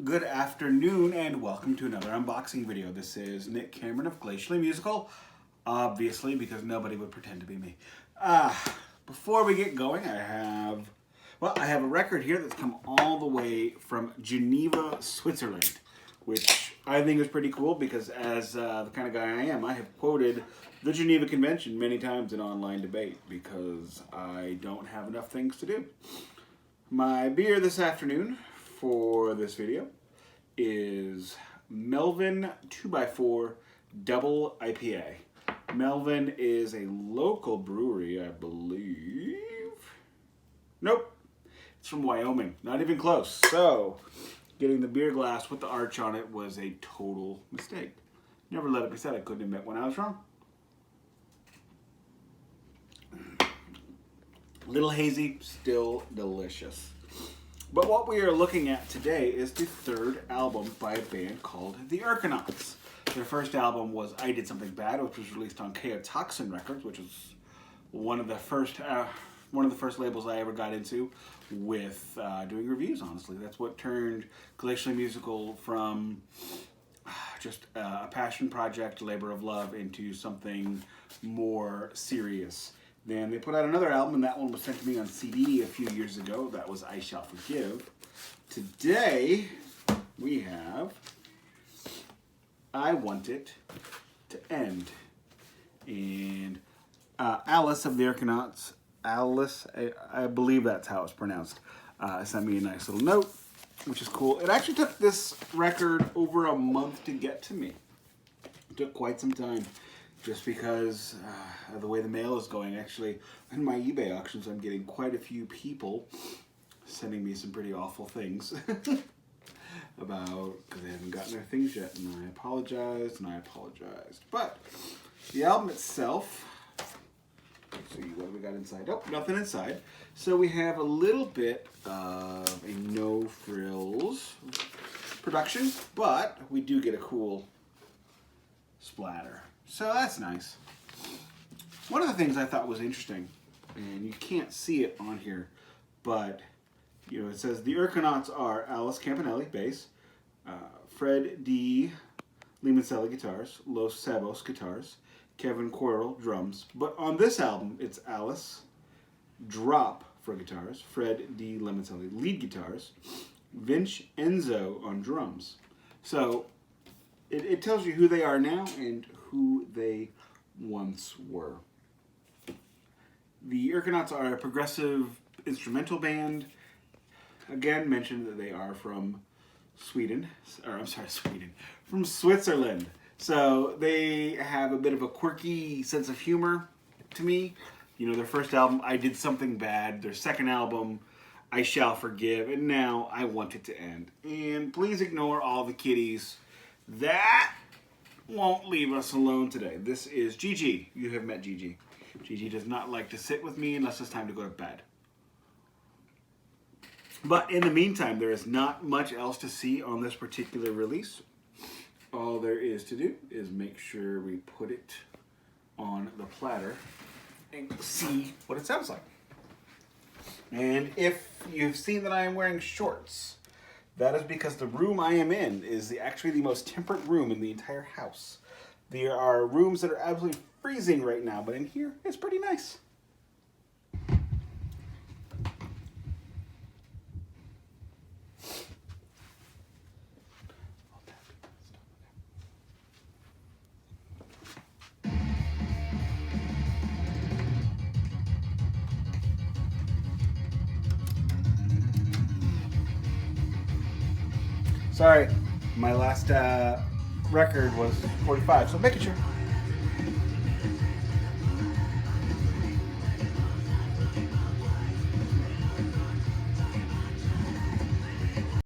Good afternoon and welcome to another unboxing video. This is Nick Cameron of Glacially Musical, obviously because nobody would pretend to be me. Before we get going, I have a record here that's come all the way from Geneva, Switzerland, which I think is pretty cool because as the kind of guy I am, I have quoted the Geneva Convention many times in online debate because I don't have enough things to do. My beer this afternoon for this video is Melvin 2x4 Double IPA. Melvin is a local brewery, I believe. Nope, it's from Wyoming, not even close. So, getting the beer glass with the arch on it was a total mistake. Never let it be said I couldn't admit when I was wrong. Little hazy, still delicious. But what we are looking at today is the third album by a band called the Erkonauts. Their first album was I Did Something Bad, which was released on Toxin Records, which is one of the first labels I ever got into with doing reviews, honestly. That's what turned Glacially Musical from just a passion project, labor of love, into something more serious. Then they put out another album, and that one was sent to me on CD a few years ago. That was I Shall Forgive. Today, we have I Want It to End. And Alice of the Erkonauts, Alice, I believe that's how it's pronounced, sent me a nice little note, which is cool. It actually took this record over a month to get to me. It took quite some time. Just because of the way the mail is going. Actually, in my eBay auctions, I'm getting quite a few people sending me some pretty awful things about, because they haven't gotten their things yet, and I apologized, But the album itself, let's see what we got inside. Oh, nothing inside. So we have a little bit of a no frills production, but we do get a cool splatter. So that's nice. One of the things I thought was interesting, and you can't see it on here, but you know, it says the Erkonauts are Alice Campanelli, bass, Fred D. Limoncelli, guitars, Los Sabos, guitars, Kevin Coral, drums. But on this album, it's Alice, drop for guitars, Fred D. Limoncelli, lead guitars, Vince Enzo on drums. So it tells you who they are now and who they once were. The Erkonauts are a progressive instrumental band. Again, mentioned that they are from from Switzerland. So they have a bit of a quirky sense of humor to me. You know, their first album, I Did Something Bad. Their second album, I Shall Forgive. And now, I Want It to End. And please ignore all the kitties. That won't leave us alone today. This is Gigi. You have met Gigi. Gigi does not like to sit with me unless it's time to go to bed. But in the meantime, there is not much else to see on this particular release. All there is to do is make sure we put it on the platter and see what it sounds like. And if you've seen that I am wearing shorts, that is because the room I am in is actually the most temperate room in the entire house. There are rooms that are absolutely freezing right now, but in here, it's pretty nice. Sorry, my last record was 45, so making sure.